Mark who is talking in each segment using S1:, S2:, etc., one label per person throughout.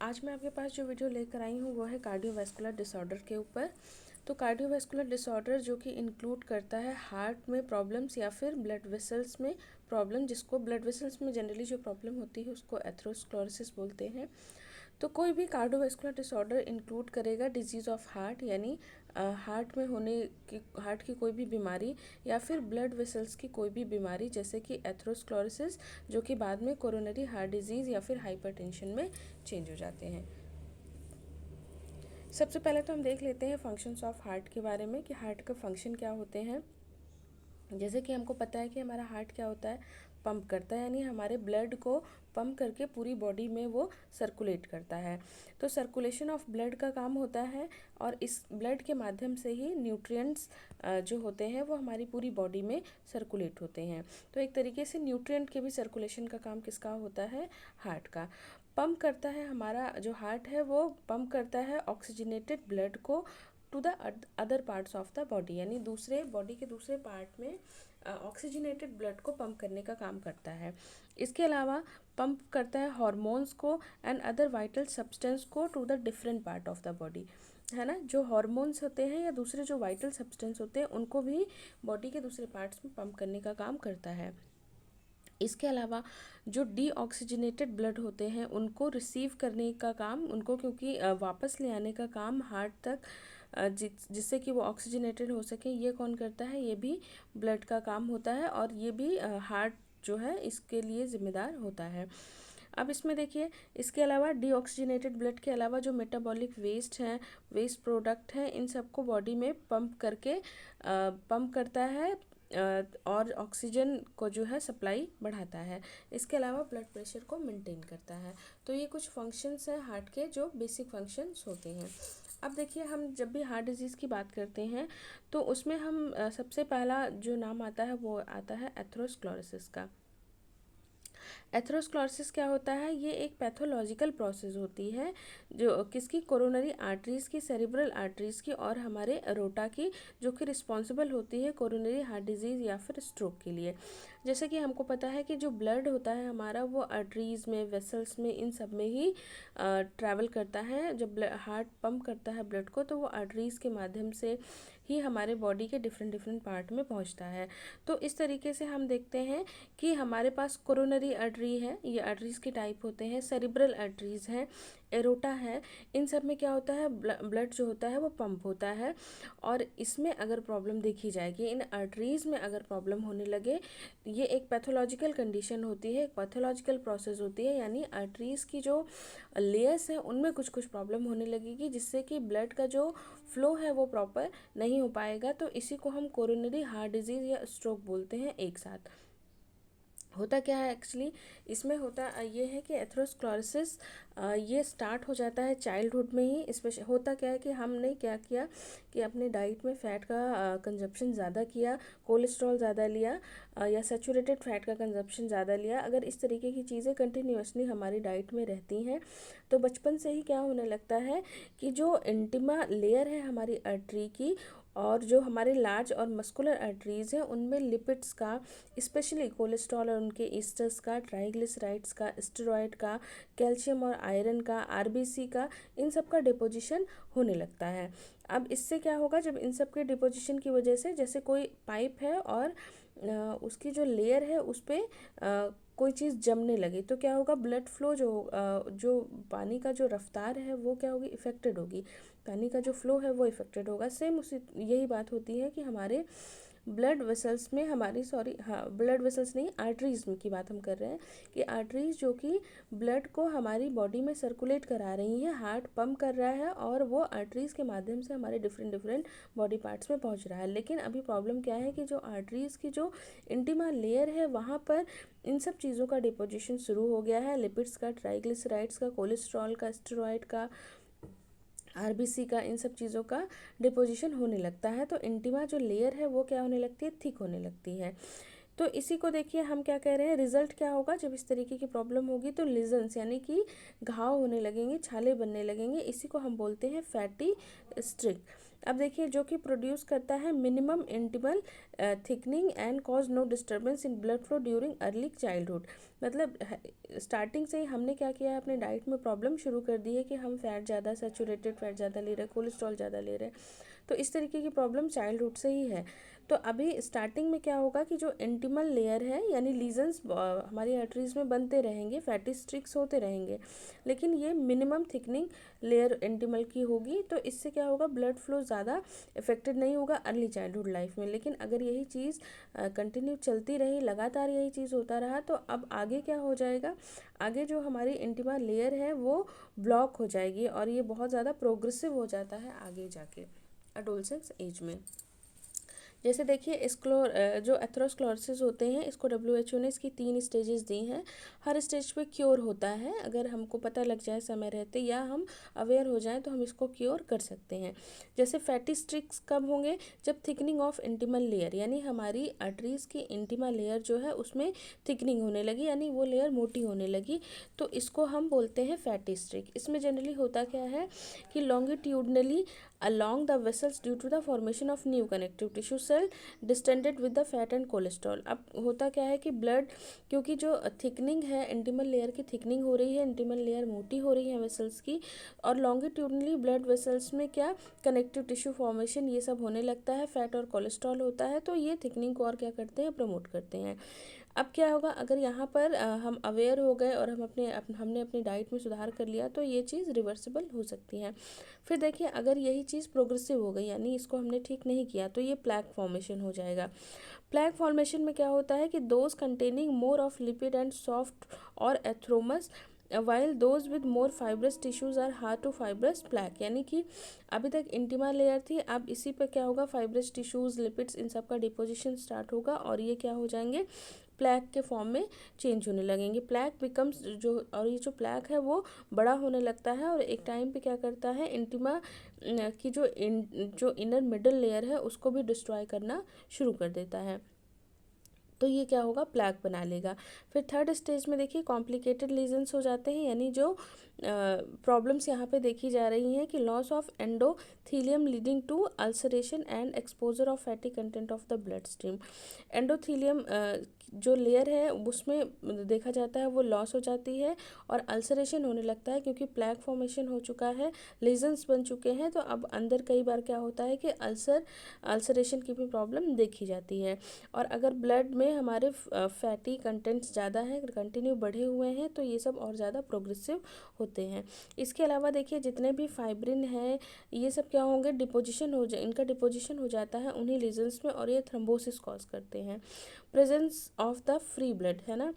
S1: आज मैं आपके पास जो वीडियो लेकर आई हूँ वो है कार्डियोवैस्कुलर डिसऑर्डर के ऊपर। तो कार्डियोवैस्कुलर डिसऑर्डर जो कि इंक्लूड करता है हार्ट में प्रॉब्लम्स या फिर ब्लड वेसल्स में प्रॉब्लम, जिसको ब्लड वेसल्स में जनरली जो प्रॉब्लम होती है उसको एथेरोस्क्लेरोसिस बोलते हैं। तो कोई भी कार्डियोवैस्कुलर डिसऑर्डर इंक्लूड करेगा डिजीज़ ऑफ हार्ट, यानी हार्ट में होने की हार्ट की कोई भी बीमारी या फिर ब्लड वेसल्स की कोई भी बीमारी, जैसे कि एथेरोस्क्लेरोसिस, जो कि बाद में कोरोनरी हार्ट डिजीज़ या फिर हाइपरटेंशन में चेंज हो जाते हैं। सबसे पहले तो हम देख लेते हैं फंक्शंस ऑफ हार्ट के बारे में कि हार्ट का फंक्शन क्या होते हैं। जैसे कि हमको पता है कि हमारा हार्ट क्या होता है, पंप करता है, यानी हमारे ब्लड को पंप करके पूरी बॉडी में वो सर्कुलेट करता है। तो सर्कुलेशन ऑफ ब्लड का काम होता है और इस ब्लड के माध्यम से ही न्यूट्रिएंट्स जो होते हैं वो हमारी पूरी बॉडी में सर्कुलेट होते हैं। तो एक तरीके से न्यूट्रिएंट के भी सर्कुलेशन का काम किसका होता है, हार्ट का। पंप करता है, हमारा जो हार्ट है वो पंप करता है ऑक्सीजनेटेड ब्लड को to the other parts of the body, यानी दूसरे बॉडी के दूसरे पार्ट में ऑक्सीजनेटेड ब्लड को पंप करने का काम करता है। इसके अलावा पंप करता है हार्मोन्स को एंड अदर वाइटल सब्सटेंस को to the different part of the body, है ना। जो हार्मोन्स होते हैं या दूसरे जो वाइटल सब्सटेंस होते हैं उनको भी बॉडी के दूसरे पार्ट्स में पंप करने का काम करता है। इसके अलावा जो डीऑक्सीजनेटेड ब्लड होते हैं उनको रिसीव करने का काम, उनको क्योंकि वापस ले आने का काम हार्ट तक, जिससे कि वो ऑक्सीजनेटेड हो सके, ये कौन करता है, ये भी ब्लड का काम होता है और ये भी हार्ट जो है इसके लिए ज़िम्मेदार होता है। अब इसमें देखिए, इसके अलावा डीऑक्सीजनेटेड ब्लड के अलावा जो मेटाबॉलिक वेस्ट हैं, वेस्ट प्रोडक्ट हैं, इन सबको बॉडी में पंप करके पंप करता है और ऑक्सीजन को जो है सप्लाई बढ़ाता है। इसके अलावा ब्लड प्रेशर को मेंटेन करता है। तो ये कुछ फंक्शंस हैं हार्ट के जो बेसिक फंक्शंस होते हैं। अब देखिए, हम जब भी हार्ट डिजीज़ की बात करते हैं तो उसमें हम सबसे पहला जो नाम आता है वो आता है एथेरोस्क्लेरोसिस का। एथेरोस्क्लेरोसिस क्या होता है, ये एक पैथोलॉजिकल प्रोसेस होती है जो किसकी, कोरोनरी आर्टरीज की, सेरिब्रल आर्टरीज की और हमारे अरोटा की, जो कि रिस्पॉन्सिबल होती है कोरोनरी हार्ट डिजीज़ या फिर स्ट्रोक के लिए। जैसे कि हमको पता है कि जो ब्लड होता है हमारा वो आर्टरीज में, वेसल्स में, इन सब में ही ट्रैवल करता है। जब हार्ट पंप करता है ब्लड को तो वो आर्टरीज के माध्यम से ही हमारे बॉडी के डिफरेंट डिफरेंट पार्ट में पहुंचता है। तो इस तरीके से हम देखते हैं कि हमारे पास कोरोनरी आर्टरी है, ये आर्टरीज के टाइप होते हैं, सेरिब्रल आर्टरीज है, एरोटा है। इन सब में क्या होता है, ब्लड जो होता है वो पंप होता है। और इसमें अगर प्रॉब्लम देखी जाएगी, इन आर्टरीज में अगर प्रॉब्लम होने लगे, ये एक पैथोलॉजिकल कंडीशन होती है, एक पैथोलॉजिकल प्रोसेस होती है, यानी आर्टरीज की जो लेयर्स हैं उनमें कुछ कुछ प्रॉब्लम होने लगेगी, जिससे कि ब्लड का जो फ्लो है वो प्रॉपर नहीं हो पाएगा। तो इसी को हम कोरोनरी हार्ट डिजीज़ या स्ट्रोक बोलते हैं एक साथ। होता क्या है एक्चुअली, इसमें होता ये है कि एथेरोस्क्लेरोसिस ये स्टार्ट हो जाता है चाइल्डहुड में ही। स्पेशल होता क्या है कि हमने क्या किया कि अपने डाइट में फ़ैट का कंजप्शन ज़्यादा किया, कोलेस्ट्रॉल ज़्यादा लिया या सैचुरेटेड फैट का कंजप्शन ज़्यादा लिया। अगर इस तरीके की चीज़ें कंटिन्यूसली हमारी डाइट में रहती हैं तो बचपन से ही क्या होने लगता है कि जो इंटिमा लेयर है हमारी आर्टरी की और जो हमारे लार्ज और मस्कुलर आर्टरीज़ हैं उनमें लिपिड्स का, स्पेशली कोलेस्ट्रॉल और उनके ईस्टर्स का, ट्राइग्लिसराइड्स का, स्टेरॉयड का, कैल्शियम और आयरन का, आरबीसी का, इन सब का डिपोजिशन होने लगता है। अब इससे क्या होगा, जब इन सब के डिपोजिशन की वजह से, जैसे कोई पाइप है और उसकी जो लेयर है उस पर कोई चीज़ जमने लगी तो क्या होगा, ब्लड फ्लो जो पानी का जो रफ्तार है वो क्या होगी, इफ़ेक्टेड होगी, पानी का जो फ्लो है वो इफ़ेक्टेड होगा। सेम उसी यही बात होती है कि हमारे ब्लड वेसल्स में, हमारी सॉरी हाँ, ब्लड वेसल्स नहीं, आर्टरीज की बात हम कर रहे हैं कि आर्टरीज जो कि ब्लड को हमारी बॉडी में सर्कुलेट करा रही हैं, हार्ट पंप कर रहा है और वो आर्टरीज के माध्यम से हमारे डिफरेंट डिफरेंट बॉडी पार्ट्स में पहुंच रहा है। लेकिन अभी प्रॉब्लम क्या है कि जो आर्टरीज की जो इंटिमा लेयर है वहाँ पर इन सब चीज़ों का डिपोजिशन शुरू हो गया है, लिपिड्स का, ट्राइग्लिसराइड्स का, कोलेस्ट्रॉल का, स्टेरॉयड का, आरबीसी का, इन सब चीज़ों का डिपोजिशन होने लगता है। तो इंटिमा जो लेयर है वो क्या होने लगती है, थिक होने लगती है। तो इसी को देखिए हम क्या कह रहे हैं, रिजल्ट क्या होगा जब इस तरीके की प्रॉब्लम होगी, तो लीजन्स यानी कि घाव होने लगेंगे, छाले बनने लगेंगे। इसी को हम बोलते हैं फैटी स्ट्रिक। अब देखिए जो कि प्रोड्यूस करता है minimum intimal thickening and cause no disturbance in blood flow during early childhood. मतलब स्टार्टिंग से ही हमने क्या किया है, अपने डाइट में प्रॉब्लम शुरू कर दी है कि हम फैट ज़्यादा, सैचुरेटेड फैट ज़्यादा ले रहे हैं, कोलेस्ट्रॉल ज़्यादा ले रहे हैं। तो इस तरीके की प्रॉब्लम चाइल्डहुड से ही है। तो अभी स्टार्टिंग में क्या होगा कि जो इंटिमल लेयर है यानी लीजन्स हमारी आर्टरीज में बनते रहेंगे, फैटी स्ट्रिक्स होते रहेंगे, लेकिन ये मिनिमम थिकनिंग लेयर इंटिमल की होगी। तो इससे क्या होगा, ब्लड फ्लो ज़्यादा इफेक्टेड नहीं होगा अर्ली चाइल्डहुड लाइफ में। लेकिन अगर यही चीज़ कंटिन्यू चलती रही, लगातार यही चीज़ होता रहा, तो अब आगे क्या हो जाएगा, आगे जो हमारी इंटिमा लेयर है वो ब्लॉक हो जाएगी और ये बहुत ज़्यादा प्रोग्रेसिव हो जाता है आगे जाके एडोलसेंस एज में। जैसे देखिए जो एथेरोस्क्लेरोसिस होते हैं, इसको WHO ने इसकी 3 स्टेजेस दी हैं। हर स्टेज पे क्योर होता है, अगर हमको पता लग जाए समय रहते या हम अवेयर हो जाएं तो हम इसको क्योर कर सकते हैं। जैसे फैटी स्ट्रिक्स कब होंगे, जब थिकनिंग ऑफ इंटिमल लेयर यानी हमारी आर्टरीज की इंटिमा लेयर जो है उसमें थिकनिंग होने लगी, यानी वो लेयर मोटी होने लगी, तो इसको हम बोलते हैं फैटी स्ट्रिक। इसमें जनरली होता क्या है कि longitudinally along the vessels due to the formation of new connective tissue cell distended with the fat and cholesterol। अब होता क्या है कि ब्लड, क्योंकि जो थिकनिंग है इंटिमल लेयर की, थिकनिंग हो रही है, इंटिमल लेयर मोटी हो रही है वेसल्स की, और लॉन्गिट्यूडनली ब्लड वेसल्स में क्या कनेक्टिव टिश्यू फॉर्मेशन ये सब होने लगता है, फैट और कोलेस्ट्रॉल होता है, तो ये थिकनिंग को और क्या करते हैं, प्रमोट करते हैं। अब क्या होगा, अगर यहाँ पर हम अवेयर हो गए और हमने अपनी डाइट में सुधार कर लिया तो ये चीज़ रिवर्सिबल हो सकती है। फिर देखिए अगर यही चीज़ प्रोग्रेसिव हो गई यानी इसको हमने ठीक नहीं किया तो ये प्लैक फॉर्मेशन हो जाएगा। प्लैक फॉर्मेशन में क्या होता है कि those containing more of lipid and soft और atheromas while those with more fibrous tissues are hard to fibrous plaque. यानी कि अभी तक इंटिमा लेयर थी, अब इसी पे क्या होगा, फाइब्रस टिश्यूज, लिपिड्स, इन सब का डिपोजिशन स्टार्ट होगा और ये क्या हो जाएंगे, प्लैक के फॉर्म में चेंज होने लगेंगे। प्लैक बिकम्स जो, और ये जो प्लैक है वो बड़ा होने लगता है और एक टाइम पे क्या करता है, इंटिमा की जो इनर मिडल लेयर है उसको भी डिस्ट्रॉय करना शुरू कर देता है। तो ये क्या होगा, प्लैक बना लेगा। फिर थर्ड स्टेज में देखिए कॉम्प्लिकेटेड लीजन्स हो जाते हैं, यानी जो प्रॉब्लम्स यहाँ पे देखी जा रही हैं कि loss of endothelium leading to ulceration and exposure of fatty content of the blood stream. Endothelium जो लेयर है उसमें देखा जाता है वो लॉस हो जाती है और अल्सरेशन होने लगता है, क्योंकि प्लैक फॉर्मेशन हो चुका है, लीजन्स बन चुके हैं, तो अब अंदर कई बार क्या होता है कि अल्सरेशन की भी प्रॉब्लम देखी जाती है। और अगर ब्लड में हमारे फैटी कंटेंट्स ज़्यादा हैं, कंटिन्यू बढ़े हुए हैं, तो ये सब और ज़्यादा प्रोग्रेसिव होते हैं। इसके अलावा देखिए जितने भी फाइब्रिन है ये सब क्या होंगे, इनका डिपोजिशन हो जाता है उन्हीं लीजन्स में और ये थ्रोम्बोसिस कॉज करते हैं। Presence of the free blood है ना,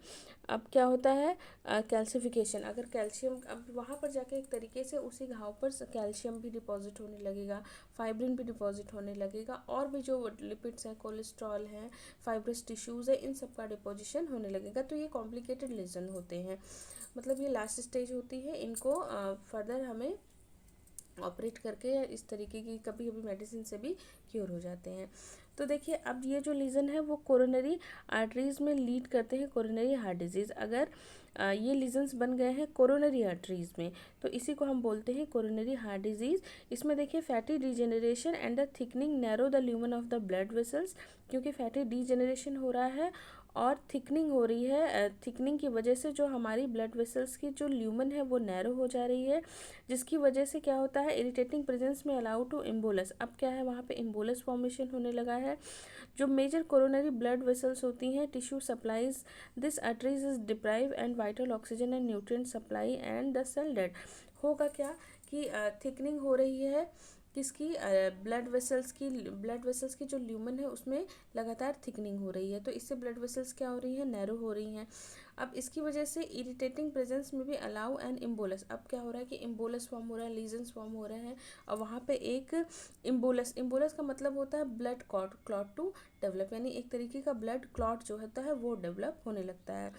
S1: अब क्या होता है, कैल्सिफिकेशन, अगर कैल्शियम, अब वहाँ पर जाके एक तरीके से उसी घाव पर कैल्शियम भी डिपॉजिट होने लगेगा, फाइब्रिन भी डिपॉजिट होने लगेगा, और भी जो लिपिड्स हैं, कोलेस्ट्रॉल हैं, फाइब्रस टिश्यूज़ है, इन सब का डिपोजिशन होने लगेगा। तो ये कॉम्प्लिकेटेड लीजन होते हैं, मतलब ये लास्ट स्टेज होती है, इनको फर्दर हमें ऑपरेट करके या इस तरीके की कभी कभी मेडिसिन से भी क्योर हो जाते हैं। तो देखिए अब ये जो लीज़न है वो कोरोनरी आर्टरीज़ में लीड करते हैं कोरोनरी हार्ट डिजीज़। अगर ये लीजन्स बन गए हैं कोरोनरी आर्टरीज़ में तो इसी को हम बोलते हैं कोरोनरी हार्ट डिजीज़। इसमें देखिए fatty degeneration and the thickening narrow the lumen of the blood vessels, क्योंकि फैटी डिजेनरेशन हो रहा है और थिकनिंग हो रही है, थिकनिंग की वजह से जो हमारी ब्लड वेसल्स की जो ल्यूमन है वो नैरो हो जा रही है, जिसकी वजह से क्या होता है, इरिटेटिंग प्रेजेंस में अलाउ टू इम्बोलस। अब क्या है, वहाँ पे इम्बोलस फॉर्मेशन होने लगा है। जो मेजर कोरोनरी ब्लड वेसल्स होती हैं, tissue supplies this arteries is deprive and vital oxygen and nutrient supply and the cell dead. होगा क्या कि थिकनिंग हो रही है किसकी, ब्लड वेसल्स की जो ल्यूमन है उसमें लगातार थिकनिंग हो रही है, तो इससे ब्लड वेसल्स क्या हो रही है, नैरो हो रही हैं। अब इसकी वजह से इरिटेटिंग प्रेजेंस में भी अलाउ एंड इम्बोलस। अब क्या हो रहा है कि इम्बोलस फॉर्म हो रहा है, लीजन्स फॉर्म हो रहे हैं और वहाँ पे एक इम्बोलस का मतलब होता है ब्लड क्लॉट टू डेवलप, यानी एक तरीके का ब्लड क्लॉट जो होता है वो डेवलप होने लगता है।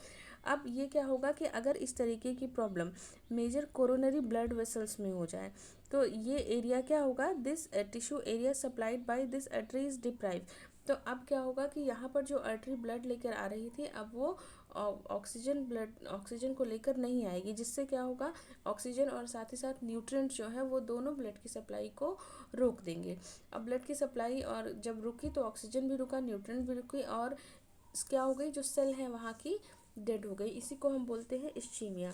S1: अब ये क्या होगा कि अगर इस तरीके की problem major coronary blood vessels में हो जाए तो ये एरिया क्या होगा, this tissue area supplied by this artery is deprive. तो अब क्या होगा कि यहाँ पर जो आर्टरी ब्लड लेकर आ रही थी अब वो ऑक्सीजन को लेकर नहीं आएगी, जिससे क्या होगा, ऑक्सीजन और साथ ही साथ न्यूट्रिएंट जो है वो दोनों ब्लड की सप्लाई को रोक देंगे। अब ब्लड की सप्लाई और जब रुकी तो ऑक्सीजन भी रुका, न्यूट्रिएंट भी रुकी, और क्या हो गई, जो सेल है वहाँ की डेड हो गई। इसी को हम बोलते हैं इस्चीमिया।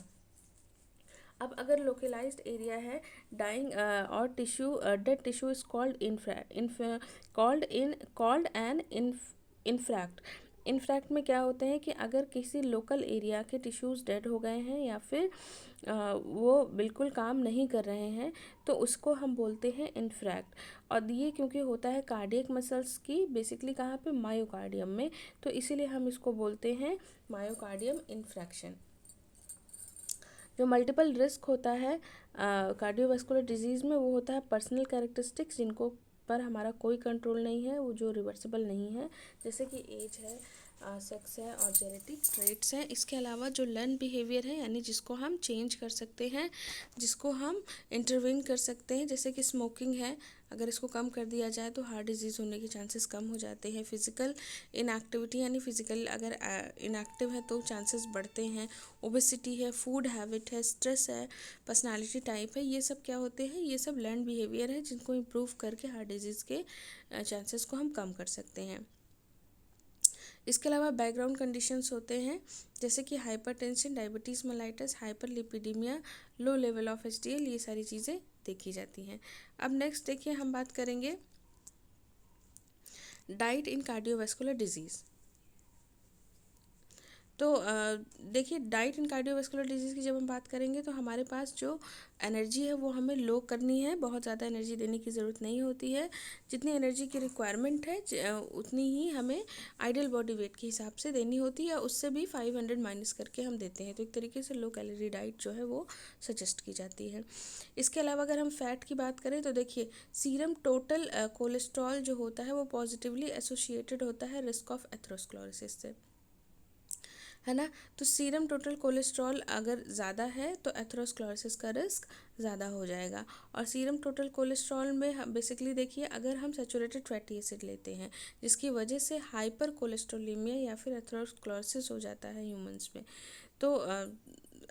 S1: अब अगर लोकलाइज्ड एरिया है डाइंग और tissue, dead tissue is called an infarct. Infarct में क्या होते हैं कि अगर किसी लोकल एरिया के टिश्यूज़ डेड हो गए हैं या फिर वो बिल्कुल काम नहीं कर रहे हैं, तो उसको हम बोलते हैं इनफ्रैक्ट। और ये क्योंकि होता है कार्डियक मसल्स की बेसिकली कहाँ पे, मायोकार्डियम में, तो इसीलिए हम इसको बोलते हैं मायोकार्डियम इन्फ्रैक्शन। जो मल्टीपल रिस्क होता है कार्डियोवास्कुलर डिजीज़ में, वो होता है पर्सनल कैरेक्टरिस्टिक्स जिनको पर हमारा कोई कंट्रोल नहीं है, वो जो रिवर्सिबल नहीं है, जैसे कि एज है, सेक्स है और जेनेटिक ट्रेट्स हैं। इसके अलावा जो लर्न बिहेवियर है, यानी जिसको हम चेंज कर सकते हैं, जिसको हम इंटरवेन कर सकते हैं, जैसे कि स्मोकिंग है, अगर इसको कम कर दिया जाए तो हार्ट डिजीज़ होने के चांसेस कम हो जाते हैं। फिजिकल इनएक्टिविटी, यानी फिजिकल अगर इनएक्टिव है तो चांसेस बढ़ते हैं। ओबेसिटी है, फूड हैबिट है, स्ट्रेस है, पर्सनालिटी टाइप है, ये सब क्या होते हैं, ये सब लर्न बिहेवियर है जिनको इम्प्रूव करके हार्ट डिजीज़ के चांसेस को हम कम कर सकते हैं। इसके अलावा बैकग्राउंड कंडीशंस होते हैं, जैसे कि hypertension, diabetes mellitus, hyperlipidaemia, low level of HDL, ये सारी चीज़ें देखी जाती हैं। अब नेक्स्ट देखिए, हम बात करेंगे डाइट इन कार्डियोवास्कुलर डिजीज़। तो देखिए, डाइट इन कार्डियोवास्कुलर डिजीज़ की जब हम बात करेंगे तो हमारे पास जो एनर्जी है वो हमें लो करनी है, बहुत ज़्यादा एनर्जी देने की ज़रूरत नहीं होती है। जितनी एनर्जी की रिक्वायरमेंट है उतनी ही हमें आइडियल बॉडी वेट के हिसाब से देनी होती है, उससे भी 500 माइनस करके हम देते हैं। तो एक तरीके से लो कैलोरी डाइट जो है वो सजेस्ट की जाती है। इसके अलावा अगर हम फैट की बात करें तो देखिए, सीरम टोटल कोलेस्ट्रॉल जो होता है वो पॉजिटिवली एसोसिएटेड होता है रिस्क ऑफ एथेरोस्क्लेरोसिस से, है ना। तो सीरम टोटल कोलेस्ट्रॉल अगर ज़्यादा है तो एथेरोस्क्लेरोसिस का रिस्क ज़्यादा हो जाएगा। और सीरम टोटल कोलेस्ट्रॉल में हम बेसिकली देखिए, अगर हम सैचुरेटेड फैटी एसिड लेते हैं जिसकी वजह से हाइपर कोलेस्ट्रोलीमिया या फिर एथेरोस्क्लेरोसिस हो जाता है ह्यूमंस में, तो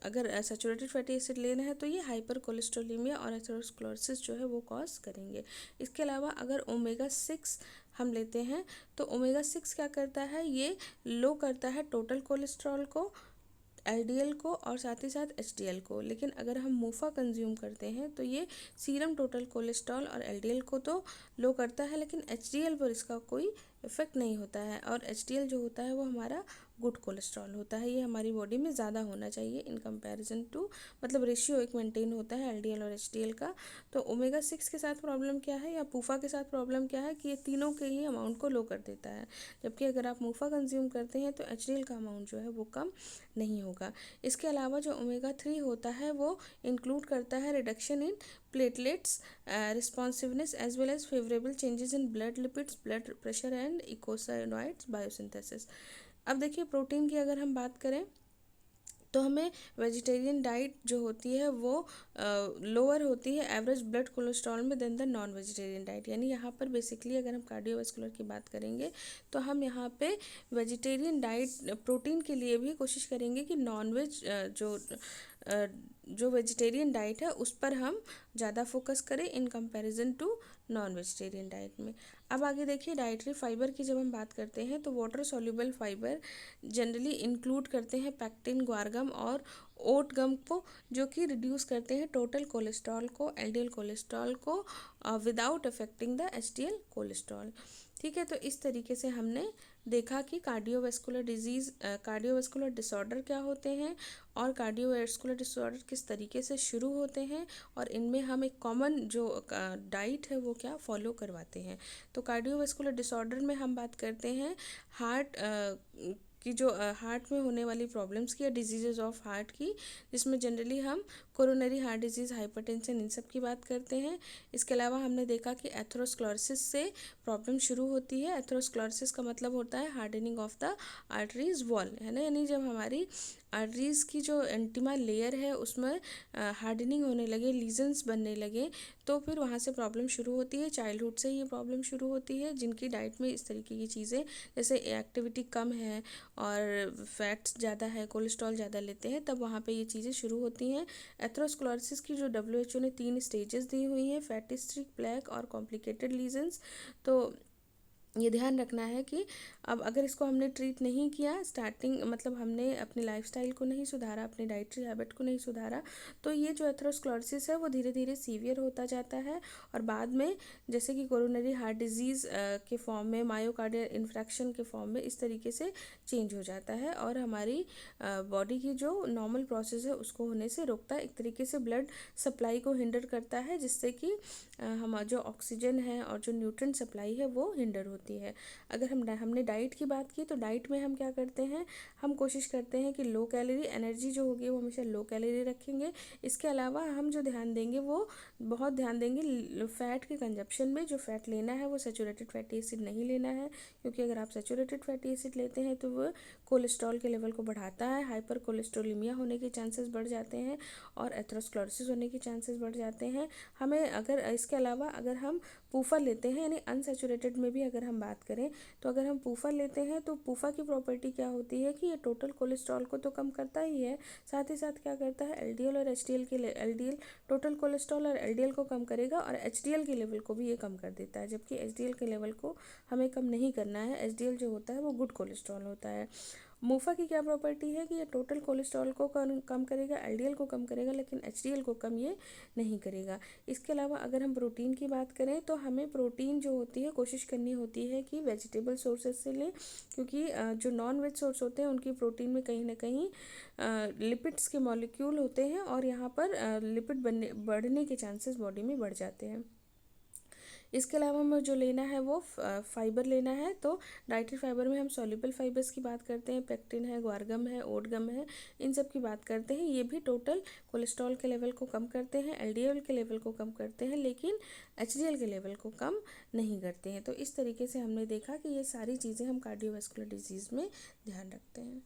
S1: अगर सैचुरेटेड फैटी एसिड लेना है तो ये हाइपर कोलेस्ट्रोलीमिया और एथेरोस्क्लेरोसिस जो है वो कॉज करेंगे। इसके अलावा अगर ओमेगा 6 हम लेते हैं तो ओमेगा 6 क्या करता है, ये लो करता है टोटल कोलेस्ट्रॉल को, एलडीएल को और साथ ही साथ एचडीएल को। लेकिन अगर हम मोफा कंज्यूम करते हैं तो ये सीरम टोटल कोलेस्ट्रॉल और एलडीएल को तो लो करता है, लेकिन एचडीएल पर इसका कोई इफेक्ट नहीं होता है। और एचडीएल जो होता है वो हमारा गुड कोलेस्ट्रॉल होता है, ये हमारी बॉडी में ज़्यादा होना चाहिए इन कंपैरिजन टू, मतलब रेशियो एक मेंटेन होता है एलडीएल और एचडीएल का। तो ओमेगा 6 के साथ प्रॉब्लम क्या है या पूफा के साथ प्रॉब्लम क्या है कि ये तीनों के ही अमाउंट को लो कर देता है, जबकि अगर आप मूफा कंज्यूम करते हैं तो एचडीएल का अमाउंट जो है वो कम नहीं होगा। इसके अलावा जो ओमेगा 3 होता है वो इंक्लूड करता है reduction in platelets responsiveness as well as favourable changes in blood lipids, blood pressure and eicosanoids biosynthesis. अब देखिए, प्रोटीन की अगर हम बात करें तो हमें वेजिटेरियन डाइट जो होती है वो लोअर होती है एवरेज ब्लड कोलेस्ट्रॉल में then the non vegetarian diet. यानी यहाँ पर बेसिकली अगर हम कार्डियोवास्कुलर की बात करेंगे तो हम यहाँ पे वेजिटेरियन डाइट प्रोटीन के लिए भी कोशिश करेंगे कि नॉन वेज जो वेजिटेरियन डाइट है उस पर हम ज़्यादा फोकस करें in comparison to non vegetarian diet में। अब आगे देखिए, डाइटरी फाइबर की जब हम बात करते हैं तो water soluble fibre generally include करते हैं पैक्टिन, ग्वारगम और ओट गम को, जो कि रिड्यूस करते हैं टोटल कोलेस्ट्रॉल को, एलडीएल कोलेस्ट्रॉल को without affecting the HDL cholesterol. ठीक है, तो इस तरीके से हमने देखा कि कार्डियोवास्कुलर डिजीज़, कार्डियोवास्कुलर डिसऑर्डर क्या होते हैं और कार्डियोवास्कुलर डिसऑर्डर किस तरीके से शुरू होते हैं, और इनमें हम एक कॉमन जो डाइट है वो क्या फॉलो करवाते हैं। तो कार्डियोवास्कुलर डिसऑर्डर में हम बात करते हैं हार्ट की, जो हार्ट में होने वाली प्रॉब्लम्स की या डिजीज़ेज ऑफ हार्ट की, जिसमें जनरली हम कोरोनरी हार्ट डिजीज़, हाइपरटेंशन, इन सब की बात करते हैं। इसके अलावा हमने देखा कि एथेरोस्क्लेरोसिस से प्रॉब्लम शुरू होती है। एथेरोस्क्लेरोसिस का मतलब होता है hardening of the arteries wall, है ना, यानी जब हमारी आर्टरीज की जो एंटिमा लेयर है उसमें हार्डनिंग होने लगे, लीजन्स बनने लगे, तो फिर वहाँ से प्रॉब्लम शुरू होती है। चाइल्डहुड से ये प्रॉब्लम शुरू होती है। जिनकी डाइट में इस तरीके की चीज़ें, जैसे एक्टिविटी कम है और फैट्स ज़्यादा है, कोलेस्ट्रॉल ज़्यादा लेते हैं, तब वहाँ पे ये चीज़ें शुरू होती हैं। एथेरोस्क्लेरोसिस की जो WHO ने 3 स्टेजेस दी हुई हैं, फैटी स्ट्रिक, प्लेक और कॉम्प्लिकेटेड लीजन्स। तो ये ध्यान रखना है कि अब अगर इसको हमने ट्रीट नहीं किया, स्टार्टिंग मतलब हमने अपने लाइफस्टाइल को नहीं सुधारा, अपनी डाइटरी हैबिट को नहीं सुधारा, तो ये जो एथेरोस्क्लेरोसिस है वो धीरे धीरे सीवियर होता जाता है और बाद में जैसे कि कोरोनरी हार्ट डिजीज़ के फॉर्म में, मायोकार्डियल इन्फ्रैक्शन के फॉर्म में इस तरीके से चेंज हो जाता है और हमारी बॉडी की जो नॉर्मल प्रोसेस है उसको होने से रोकता है। एक तरीके से ब्लड सप्लाई को हिंडर करता है, जिससे कि हम जो ऑक्सीजन है और जो न्यूट्रिएंट सप्लाई है वो हिंडर होती है। अगर हमने डाइट की बात की, तो डाइट में हम क्या करते हैं, हम कोशिश करते हैं कि लो कैलोरी एनर्जी जो होगी वो हमेशा लो कैलोरी रखेंगे। इसके अलावा हम जो ध्यान देंगे वो बहुत ध्यान देंगे फ़ैट के कंजप्शन में। जो फ़ैट लेना है वो सैचुरेटेड फैटी एसिड नहीं लेना है, क्योंकि अगर आप सैचुरेटेड फैटी एसिड लेते हैं तो वो कोलेस्ट्रॉल के लेवल को बढ़ाता है, हाइपर कोलेस्ट्रोलीमिया होने के चांसेस बढ़ जाते हैं और एथेरोस्क्लेरोसिस होने के चांसेस बढ़ जाते हैं। हमें अगर इसके अलावा अगर हम पूफा लेते हैं, यानी अनसैचुरेटेड में भी अगर हम बात करें, तो अगर हम पूफा लेते हैं तो पूफा की प्रॉपर्टी क्या होती है कि ये टोटल कोलेस्ट्रॉल को तो कम करता ही है, साथ ही साथ क्या करता है, एलडीएल और एचडीएल के एलडीएल टोटल कोलेस्ट्रॉल और एलडीएल को कम करेगा और एचडीएल के लेवल को भी ये कम कर देता है, जबकि एचडीएल के लेवल को हमें कम नहीं करना है। एचडीएल जो होता है वो गुड कोलेस्ट्रॉल होता है। मूफा की क्या प्रॉपर्टी है कि ये टोटल कोलेस्ट्रॉल को कम करेगा, एलडीएल को कम करेगा, लेकिन एचडीएल को कम ये नहीं करेगा। इसके अलावा अगर हम प्रोटीन की बात करें, तो हमें प्रोटीन जो होती है कोशिश करनी होती है कि वेजिटेबल सोर्सेज से लें, क्योंकि जो नॉन वेज सोर्स होते हैं उनकी प्रोटीन में कहीं ना कहीं लिपिड्स के मॉलिक्यूल होते हैं और यहाँ पर लिपिड बढ़ने के चांसेस बॉडी में बढ़ जाते हैं। इसके अलावा हमें जो लेना है वो फाइबर लेना है। तो डाइटरी फाइबर में हम सॉल्युबल फाइबर्स की बात करते हैं, पेक्टिन है, ग्वारगम है, ओटगम है, इन सब की बात करते हैं। ये भी टोटल कोलेस्ट्रॉल के लेवल को कम करते हैं, एलडीएल के लेवल को कम करते हैं, लेकिन एचडीएल के लेवल को कम नहीं करते हैं। तो इस तरीके से हमने देखा कि ये सारी चीज़ें हम कार्डियोवास्कुलर डिजीज़ में ध्यान रखते हैं।